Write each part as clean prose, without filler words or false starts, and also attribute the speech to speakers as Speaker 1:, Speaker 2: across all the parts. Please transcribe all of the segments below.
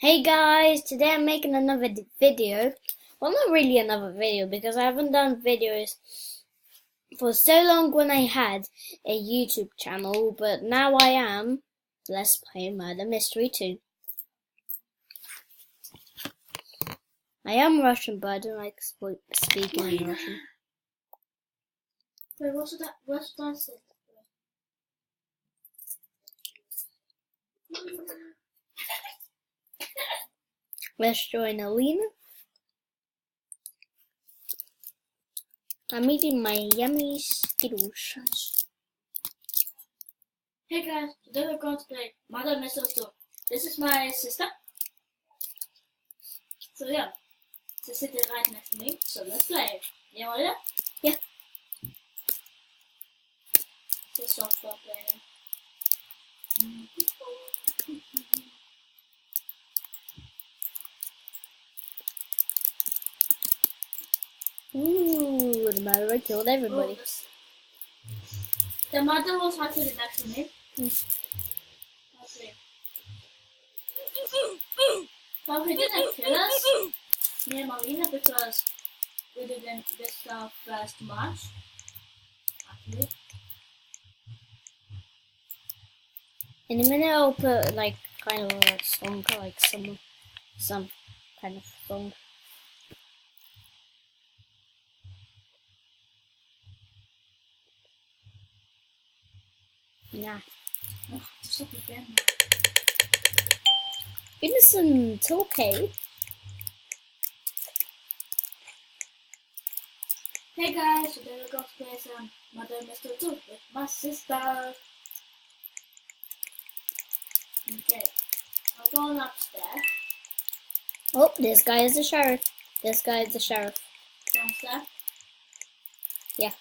Speaker 1: Hey guys, today I'm making another video. Well, not really another video because I haven't done videos for so long when I had a YouTube channel, but now I am. Let's play Murder Mystery 2. I am Russian, but I don't like speaking in Russian.
Speaker 2: Wait, what's that? What's that?
Speaker 1: Let's join Alina. I'm eating my yummy Skittles.
Speaker 2: Hey guys, today we're going to play Murder Mystery 2. This is my sister. So yeah, she's sitting right next to me. So let's play. You want it?
Speaker 1: Yeah.
Speaker 2: Just soft playing.
Speaker 1: Ooh, the murderer killed everybody.
Speaker 2: The mother was actually next to me. Let's see. But he didn't kill us, me and Marina, because we didn't this stuff first March. Actually.
Speaker 1: In a minute I'll put like kind of a song, like some kind of song. Nah.
Speaker 2: Oh, stop again.
Speaker 1: Innocent, okay.
Speaker 2: Hey guys, today we're going to play some Murder Mystery 2 with my sister. Okay, I'm going upstairs.
Speaker 1: Oh, this guy is the sheriff. This guy is the sheriff.
Speaker 2: Downstairs.
Speaker 1: Yeah.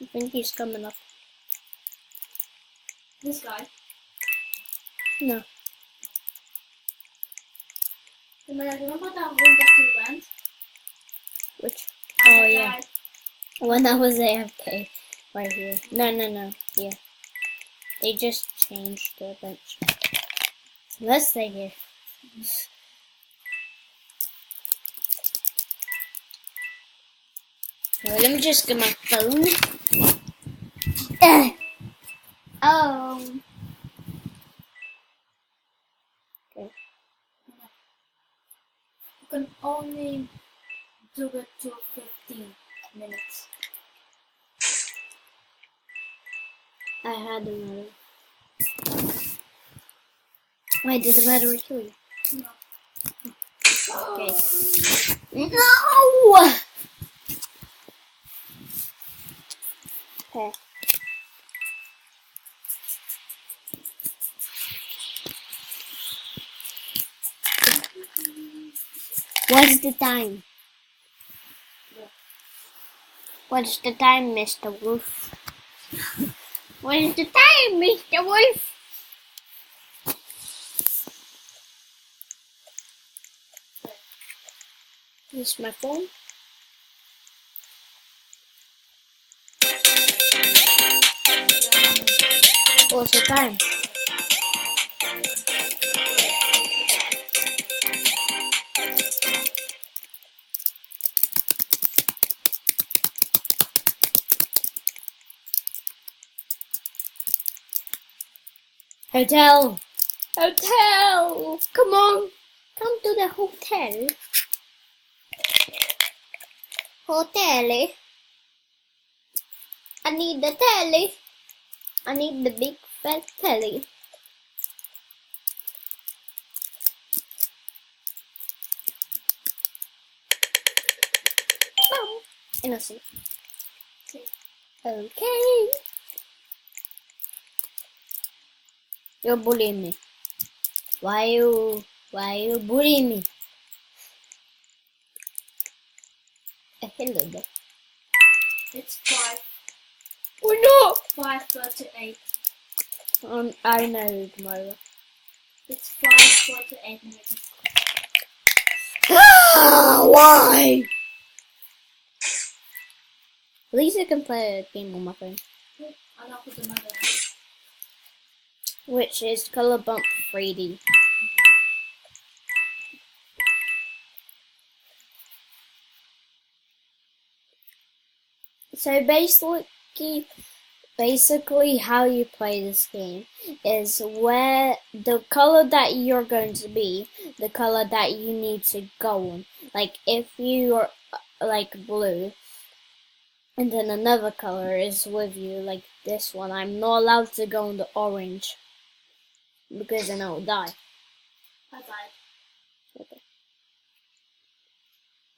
Speaker 1: I think he's coming up.
Speaker 2: This guy.
Speaker 1: No.
Speaker 2: Remember that room that we went?
Speaker 1: Which?
Speaker 2: And
Speaker 1: Oh
Speaker 2: the
Speaker 1: yeah.
Speaker 2: guy-
Speaker 1: When I was AFK. Right here. No. Yeah. They just changed the bench. Let's stay here. Well, let me just get my phone. Oh. Okay.
Speaker 2: You can only do it to 15 minutes.
Speaker 1: I had the murder. Wait, did the murderer kill you?
Speaker 2: No.
Speaker 1: Okay. No! Okay. What's the time? What's the time, Mr. Wolf? What is the time, Mr. Wolf? This is my phone. What's the time? Hotel! Hotel! Come on! Come to the hotel. Hotel. I need the telly. I need the big fat telly. Mom. Innocent. Okay. You're bullying me. Why you bullying me? Hello there.
Speaker 2: It's 5.
Speaker 1: Oh
Speaker 2: 5:38.
Speaker 1: no! I know tomorrow.
Speaker 2: It's 5:48 minutes.
Speaker 1: Why? At least I can play a game on my phone.
Speaker 2: I don't put the mother.
Speaker 1: Which is Color Bump 3D. So basically how you play this game is where the color that you're going to be, the color that you need to go on. Like if you're like blue, and then another color is with you, like this one, I'm not allowed to go on the orange because then I'll die.
Speaker 2: I died.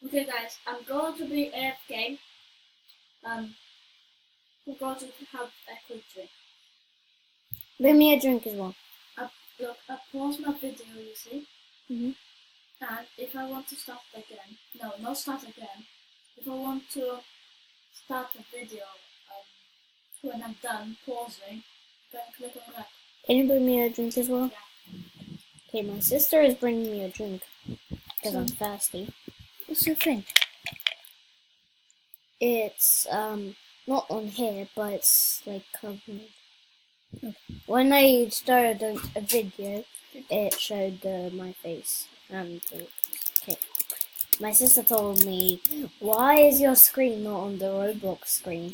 Speaker 2: Okay guys, I'm going to be AFK. We're going to have a quick drink.
Speaker 1: Bring me a drink as well.
Speaker 2: Look, I paused my video, you see?
Speaker 1: Mhm.
Speaker 2: And if I want to start again, no, not start again. If I want to start the video when I'm done pausing, then click on that.
Speaker 1: Can you bring me a drink as well?
Speaker 2: Yeah.
Speaker 1: Okay, my sister is bringing me a drink because I'm thirsty. What's your thing? It's not on here, but it's like covered. When I started a video, it showed my face and okay. My sister told me, "Why is your screen not on the Roblox screen?"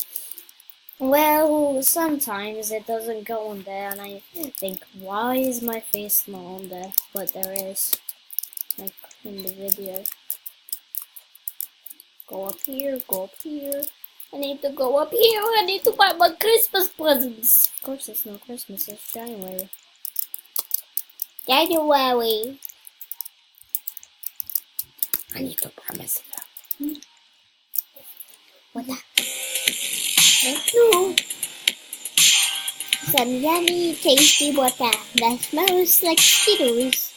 Speaker 1: Well, sometimes it doesn't go on there, and I think, "Why is my face not on there?" But there is, like in the video. Go up here, go up here. I need to go up here. I need to buy my Christmas presents. Of course, it's not Christmas. It's January. January. I need to buy myself. What that? Thank you. Some yummy, tasty water that smells like Skittles.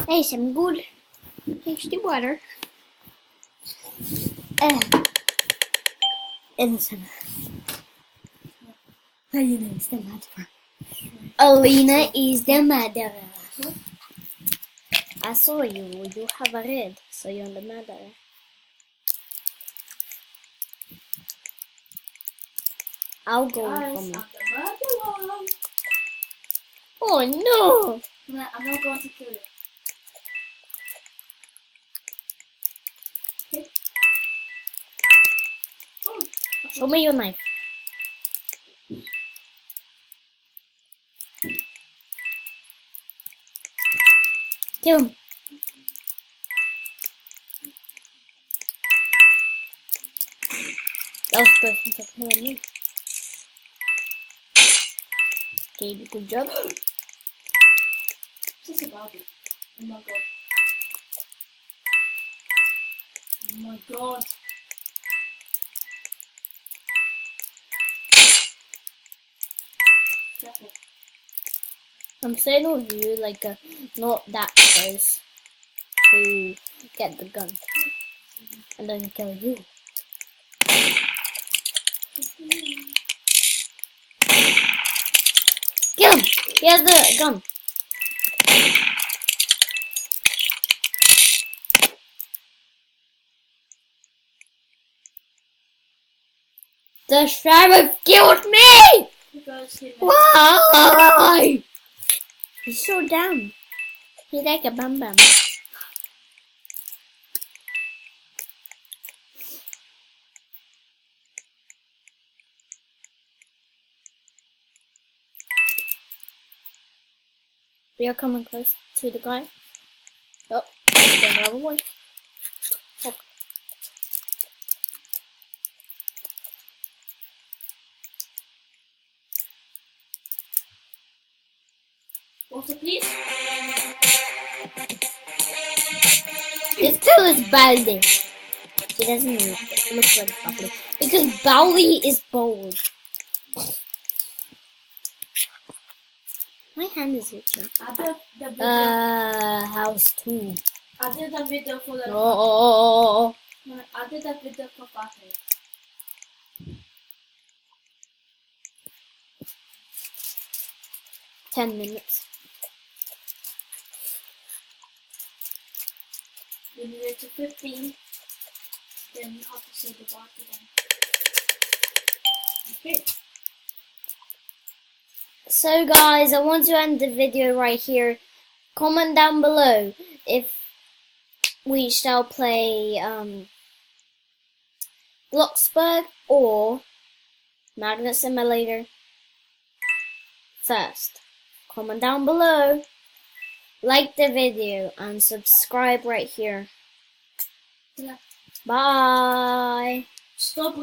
Speaker 1: Hey, some good, tasty water. And some. Alina is the murderer. Alina is the murderer. I saw you. You have a red, so you're the murderer. I'll go
Speaker 2: Guys,
Speaker 1: for
Speaker 2: I'm
Speaker 1: me.
Speaker 2: the murderer.
Speaker 1: Oh no!
Speaker 2: I'm not going to kill you. Okay. Oh,
Speaker 1: Show me your knife. Kill him. That was perfect for killing me. Okay, good job.
Speaker 2: just about it. Oh my god. Oh my god. Careful.
Speaker 1: I'm staying with you, like not that close to get the gun and then kill you. Kill him! He has the gun. The sheriff killed me!
Speaker 2: Because he
Speaker 1: Why? He's so dumb. He's like a bum bum. We are coming close to the guy. Oh, there's another one. Oh.
Speaker 2: water, please.
Speaker 1: Let's kill this Baldi. He doesn't look like Baldi. Because Baldi is bold. My hand is itching.
Speaker 2: I did the video.
Speaker 1: House 2.
Speaker 2: I did the video for the.
Speaker 1: Oh.
Speaker 2: No, I did that video for 5 minutes.
Speaker 1: 10 minutes.
Speaker 2: When you get to 15, then you have to say goodbye to them. Okay.
Speaker 1: So guys, I want to end the video right here. Comment down below if we shall play Bloxburg or Magnet Simulator first. Comment down below, like the video, and subscribe right here.
Speaker 2: Yeah.
Speaker 1: Bye.
Speaker 2: Stop